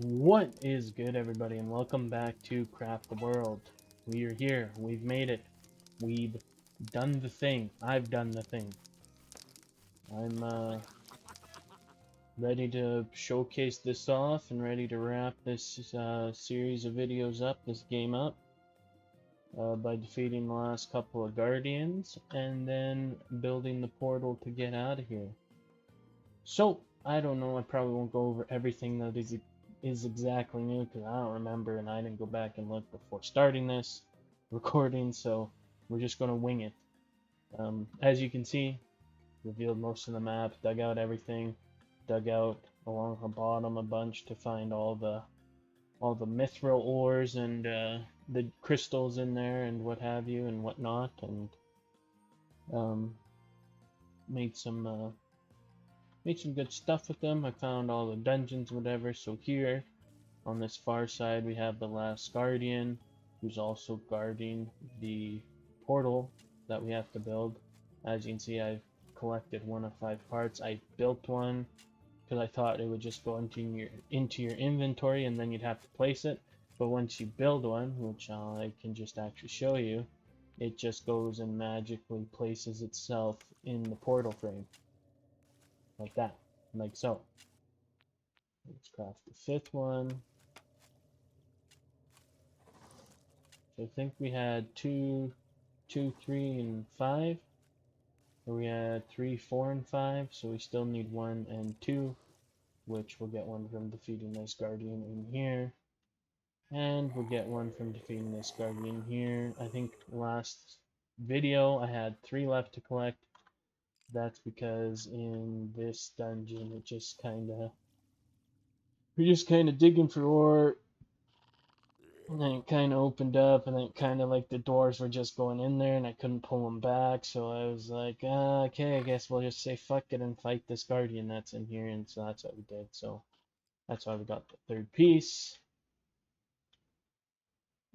What is good, everybody, and welcome back to Craft the World. We are here. We've made it. We've done the thing. I've done the thing. I'm ready to showcase this off and ready to wrap this series of videos up, this game up, by defeating the last couple of guardians and then building the portal to get out of here. So, I don't know, I probably won't go over everything that is exactly new because I don't remember and I didn't go back and look before starting this recording, so we're just going to wing it. As you can see, revealed most of the map, dug out everything, dug out along the bottom a bunch to find all the mithril ores and the crystals in there and what have you and whatnot, and made some good stuff with them. I found all the dungeons, whatever. So here, on this far side, we have the last guardian, who's also guarding the portal that we have to build. As you can see, I've collected 1 of 5 parts. I built one because I thought it would just go into your inventory and then you'd have to place it. But once you build one, which I can just actually show you, it just goes and magically places itself in the portal frame. Like that, like so. Let's craft the 5th one. So I think we had 2, 3, and 5. Or we had 3, 4, and 5. So we still need 1 and 2, which we'll get 1 from defeating this guardian in here. And we'll get 1 from defeating this guardian here. I think last video I had 3 left to collect. That's because in this dungeon we're just kind of digging for ore, and then it kind of opened up, and then it kind of like the dwarves were just going in there and I couldn't pull them back, so I was like, okay, I guess we'll just say fuck it and fight this guardian that's in here, and so that's what we did. So that's why we got the 3rd piece.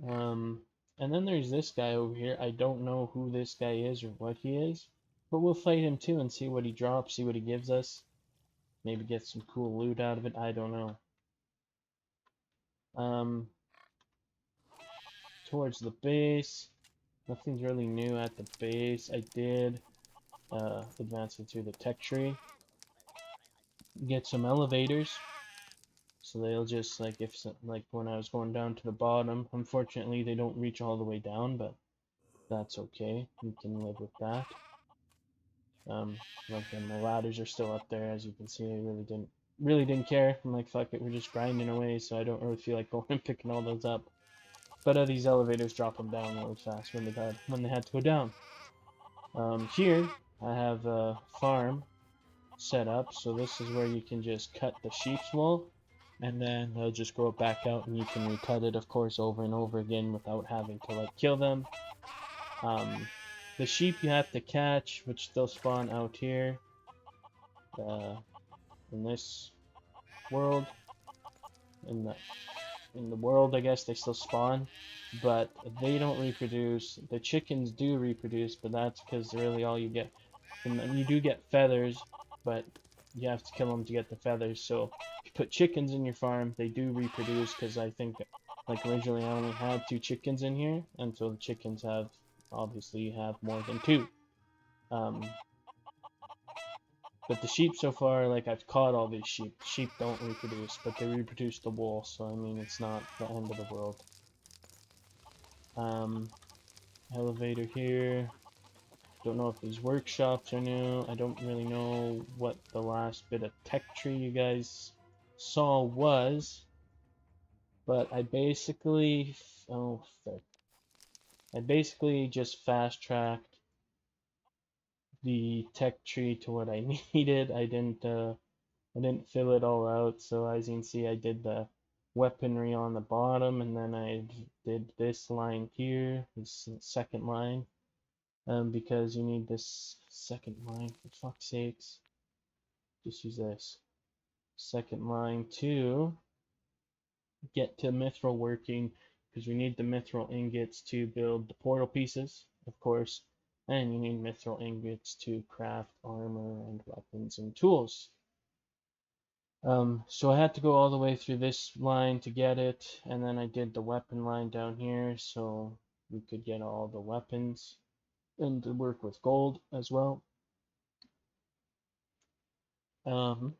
And then there's this guy over here. I don't know who this guy is or what he is, but we'll fight him too and see what he drops, see what he gives us. Maybe get some cool loot out of it. I don't know. Towards the base, nothing's really new at the base. I did advance into the tech tree, get some elevators, so they'll just like like when I was going down to the bottom. Unfortunately, they don't reach all the way down, but that's okay. We can live with that. Like my ladders are still up there, as you can see. I really didn't care. I'm like, fuck it, we're just grinding away, so I don't really feel like going and picking all those up. But these elevators drop them down really fast when they had to go down. Here I have a farm set up, so this is where you can just cut the sheep's wool, and then they'll just grow it back out, and you can recut it, of course, over and over again without having to like kill them. The sheep you have to catch, which still spawn out here in this world. In the world, I guess they still spawn, but they don't reproduce. The chickens do reproduce, but that's because really all you get. And you do get feathers, but you have to kill them to get the feathers. So if you put chickens in your farm, they do reproduce, because I think like originally I only had 2 chickens in here, and so the chickens obviously have more than 2. But the sheep so far, like I've caught all these sheep. The sheep don't reproduce, but they reproduce the wool, so I mean it's not the end of the world. Elevator here. Don't know if these workshops are new. I don't really know what the last bit of tech tree you guys saw was, but I basically just fast tracked the tech tree to what I needed. I didn't fill it all out, so as you can see, I did the weaponry on the bottom, and then I did this line here, this 2nd line, because you need this 2nd line, for fuck's sakes. Just use this 2nd line to get to mithril working, because we need the mithril ingots to build the portal pieces, of course, and you need mithril ingots to craft armor and weapons and tools. So I had to go all the way through this line to get it, and then I did the weapon line down here so we could get all the weapons and to work with gold as well. Um,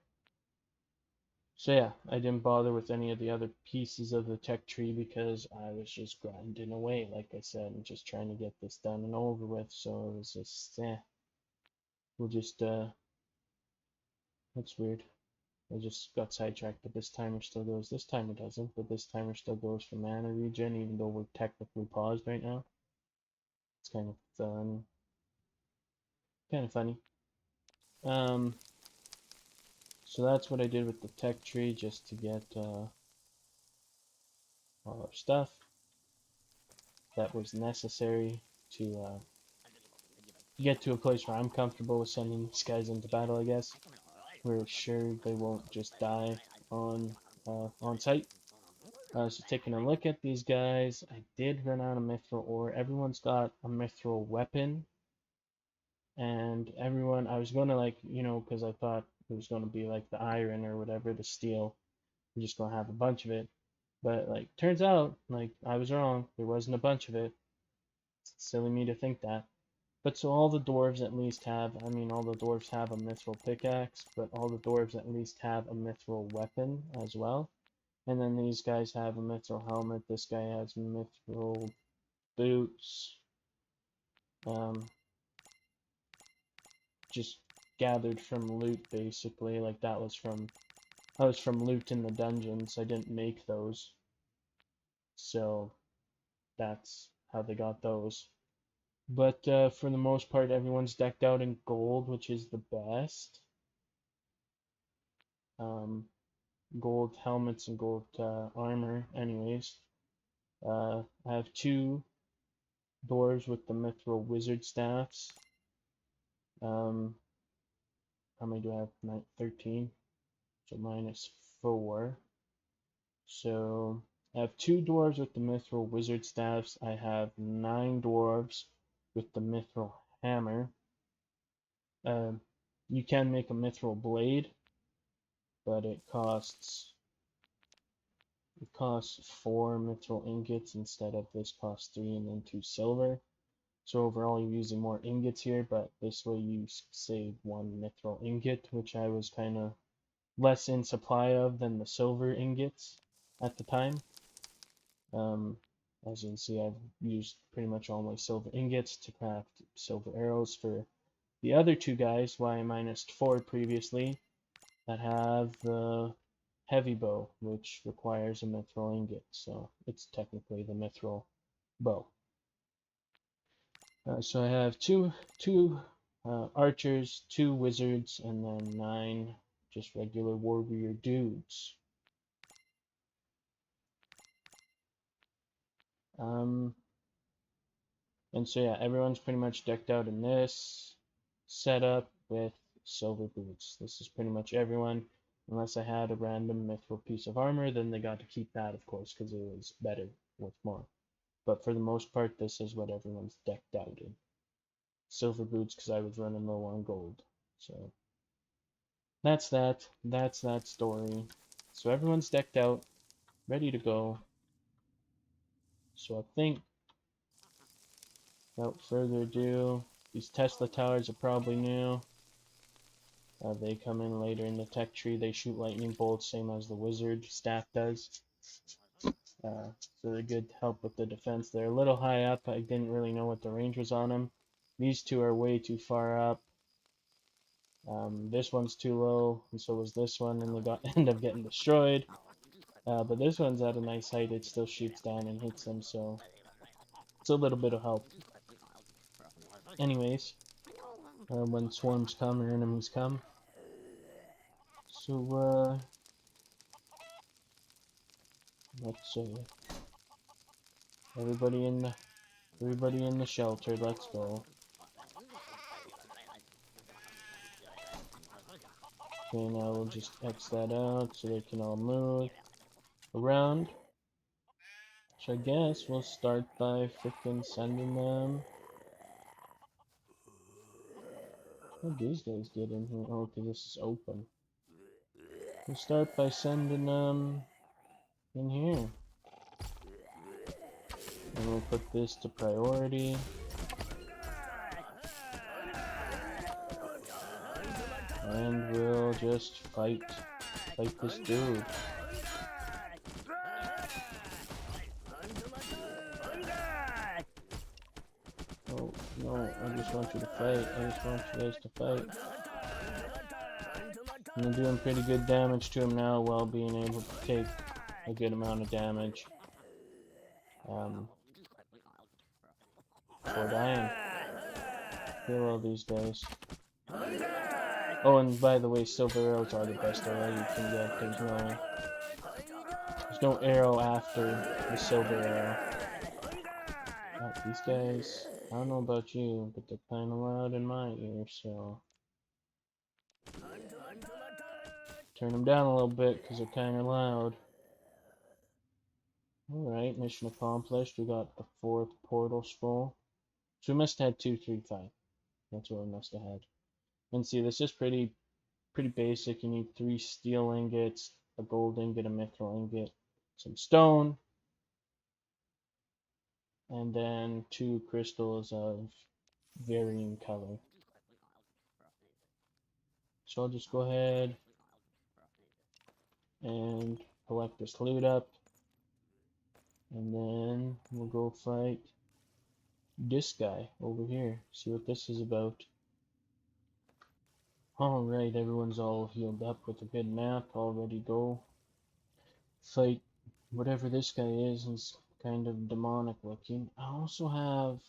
so yeah, I didn't bother with any of the other pieces of the tech tree because I was just grinding away, like I said, and just trying to get this done and over with. So it was just, we'll just, that's weird. I just got sidetracked, but this timer still goes. This timer doesn't, but this timer still goes for mana regen, even though we're technically paused right now. It's kind of fun, kind of funny. Um, so that's what I did with the tech tree, just to get all our stuff that was necessary to get to a place where I'm comfortable with sending these guys into battle. I guess we're sure they won't just die on sight. So taking a look at these guys, I did run out of mithril ore. Everyone's got a mithril weapon, and everyone, I was gonna like, because I thought it was gonna be like the iron or whatever, the steel. We're just gonna have a bunch of it, but like turns out, like I was wrong. There wasn't a bunch of it. It's silly me to think that. But so all the dwarves at least have, I mean, all the dwarves have a mithril pickaxe, but all the dwarves at least have a mithril weapon as well. And then these guys have a mithril helmet. This guy has mithril boots. Um, just gathered from loot basically. Like that was from loot in the dungeons. I didn't make those, so that's how they got those. But for the most part, everyone's decked out in gold, which is the best. Um, Gold helmets and gold armor. Anyways, I have two dwarves with the mithril wizard staffs. How many do I have? 13. So -4. So I have two dwarves with the mithril wizard staffs. I have 9 dwarves with the mithril hammer. You can make a mithril blade, but it costs 4 mithril ingots instead of this costs 3 and then 2 silver. So overall you're using more ingots here, but this way you save 1 mithril ingot, which I was kind of less in supply of than the silver ingots at the time. As you can see, I've used pretty much all my silver ingots to craft silver arrows for the other two guys, why I -4 previously, that have the heavy bow, which requires a mithril ingot, so it's technically the mithril bow. So I have two archers, 2 wizards, and then 9 just regular warrior dudes. And so yeah, everyone's pretty much decked out in this setup with silver boots. This is pretty much everyone, unless I had a random mithril piece of armor, then they got to keep that, of course, because it was better, worth more. But for the most part, this is what everyone's decked out in. Silver boots, because I was running low on gold. So that's that. That's that story. So everyone's decked out, ready to go. So I think, without further ado, these Tesla towers are probably new. They come in later in the tech tree. They shoot lightning bolts, same as the wizard staff does. So they're good to help with the defense. They're a little high up. I didn't really know what the range was on them. These two are way too far up. This one's too low, and so was this one, and they end up getting destroyed. But this one's at a nice height. It still shoots down and hits them, so it's a little bit of help. Anyways, when swarms come or enemies come. So, let's everybody in the shelter, let's go. Okay, now we'll just X that out so they can all move around. So I guess we'll start by frickin' sending them. How do these guys get in here? Oh, because this is open. We'll start by sending them in here. And we'll put this to priority. And we'll just fight this dude. Oh, no, I just want you to fight. I just want you guys to fight. I'm doing pretty good damage to him now while being able to take a good amount of damage. Before dying. Kill all these guys. Oh, and by the way, silver arrows are the best arrow you can get. There's no arrow after the silver arrow. These guys, I don't know about you, but they're kind of loud in my ear, so turn them down a little bit because they're kind of loud. Alright, mission accomplished. We got the 4th portal scroll. So we must have had 2, 3, 5. That's what we must have had. And see, this is pretty basic. You need 3 steel ingots, a gold ingot, a mithril ingot, some stone, and then 2 crystals of varying color. So I'll just go ahead and collect this loot up, and then we'll go fight this guy over here, see what this is about. Alright, everyone's all healed up with a good nap, all ready to go fight whatever this guy is. He's kind of demonic looking. I also have,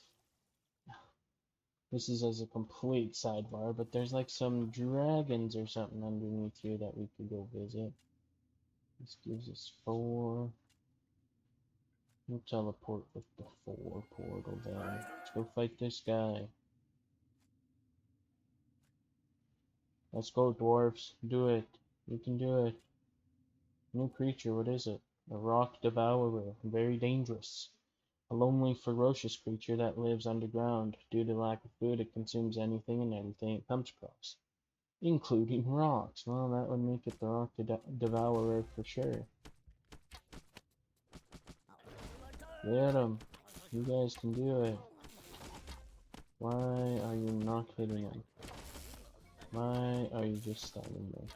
this is as a complete sidebar, but there's like some dragons or something underneath here that we could go visit. This gives us 4. We'll teleport with the 4 portal then. Let's go fight this guy. Let's go, dwarves. Do it. You can do it. New creature, what is it? A rock devourer. Very dangerous. A lonely, ferocious creature that lives underground. Due to lack of food, it consumes anything and everything it comes across, including rocks. Well, that would make it the rock devourer for sure. Get him. You guys can do it. Why are you not hitting him? Why are you just standing there?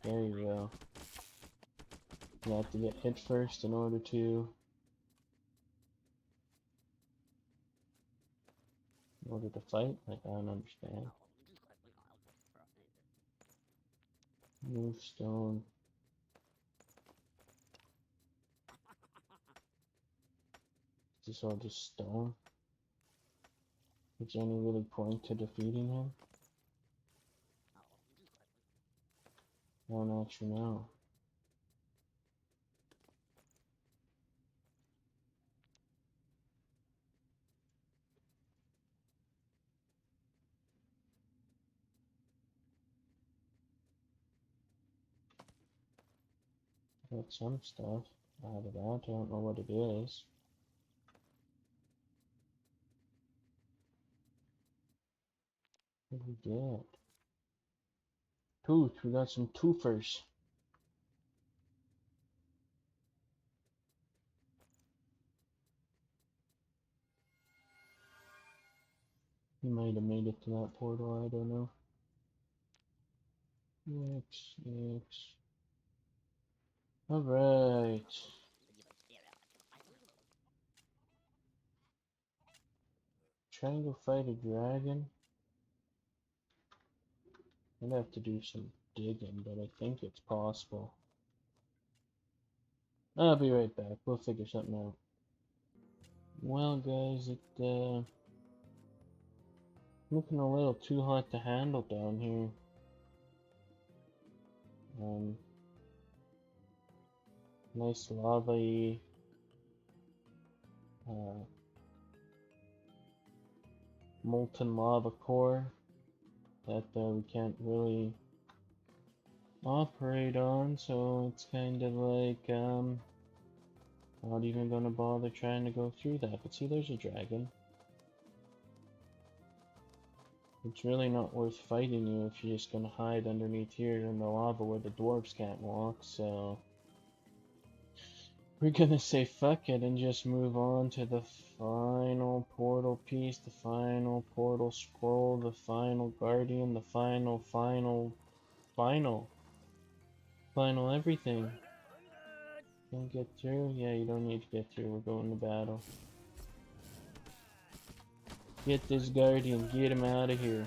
There you go. You have to get hit first in order to fight? Like, I don't understand. Move stone. Is this all just stone? Is there any really point to defeating him? I don't actually know. Got some stuff out of that. I don't know what it is. What did we get? Tooth. We got some twofers. He might have made it to that portal, I don't know. X. Alright. Trying to fight a dragon. I'd have to do some digging, but I think it's possible. I'll be right back. We'll figure something out. Well, guys, looking a little too hot to handle down here. Nice lava-y, molten lava core that we can't really operate on, so it's kind of like, not even gonna bother trying to go through that. But see, there's a dragon. It's really not worth fighting you if you're just gonna hide underneath here in the lava where the dwarves can't walk, so we're gonna say fuck it and just move on to the final portal piece, the final portal scroll, the final guardian, the final everything. Can get through? Yeah, you don't need to get through, we're going to battle. Get this guardian, get him out of here.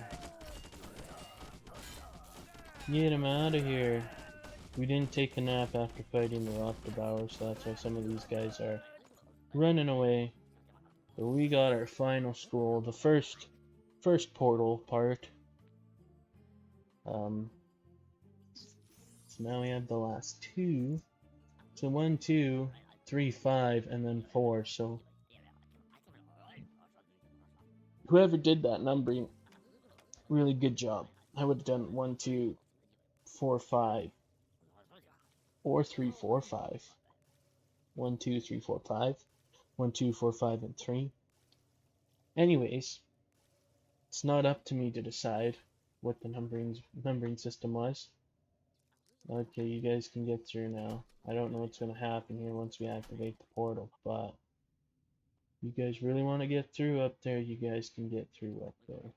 Get him out of here. We didn't take a nap after fighting the rock Devourer, so that's why some of these guys are running away. But we got our final scroll, the first portal part. So now we have the last two. So 1, 2, 3, 5, and then 4. So whoever did that numbering, really good job. I would have done 1, 2, 4, 5, or 3, 4, 5. 1, 2, 3, 4, 5. 1, 2, 4, 5, and 3. Anyways, it's not up to me to decide what the numbering system was. Okay, you guys can get through now. I don't know what's going to happen here once we activate the portal, but you guys really want to get through up there, you guys can get through up there.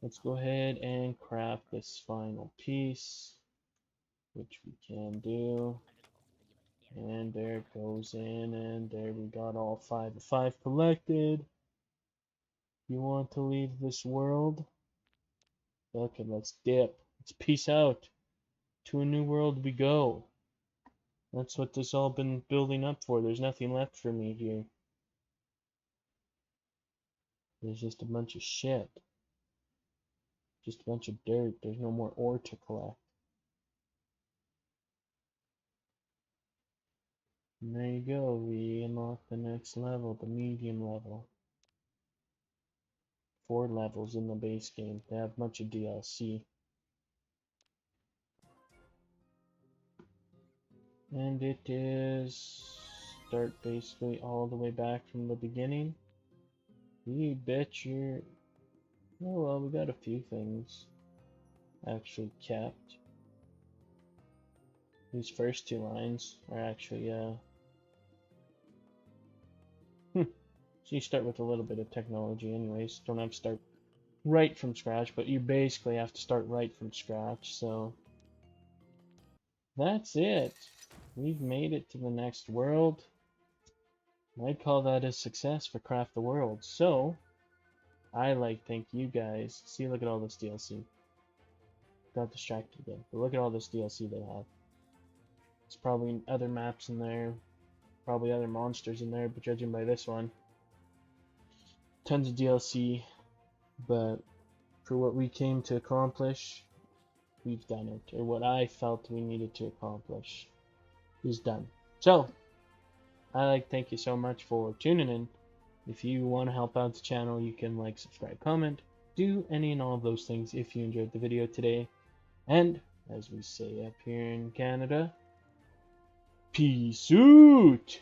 Let's go ahead and craft this final piece, which we can do. And there it goes in, and there we got all 5 of 5 collected. You want to leave this world? Okay, let's dip. Let's peace out. To a new world we go. That's what this all been building up for. There's nothing left for me here. There's just a bunch of shit. Just a bunch of dirt. There's no more ore to collect. And there you go. We unlock the next level, the medium level. 4 levels in the base game. They have a bunch of DLC. And it is start basically all the way back from the beginning. You bet you're... Oh well, we got a few things actually kept. These first 2 lines are actually, So you start with a little bit of technology anyways. Don't have to start right from scratch, but you basically have to start right from scratch, so... That's it! We've made it to the next world. I'd call that a success for Craft the World. So, I like to thank you guys. See, look at all this DLC. Got distracted again, but look at all this DLC they have. There's probably other maps in there, probably other monsters in there, but judging by this one, tons of DLC, but for what we came to accomplish, we've done it. Or what I felt we needed to accomplish is done. So, I'd like to thank you so much for tuning in. If you want to help out the channel, you can like, subscribe, comment, do any and all of those things if you enjoyed the video today. And, as we say up here in Canada, peace out!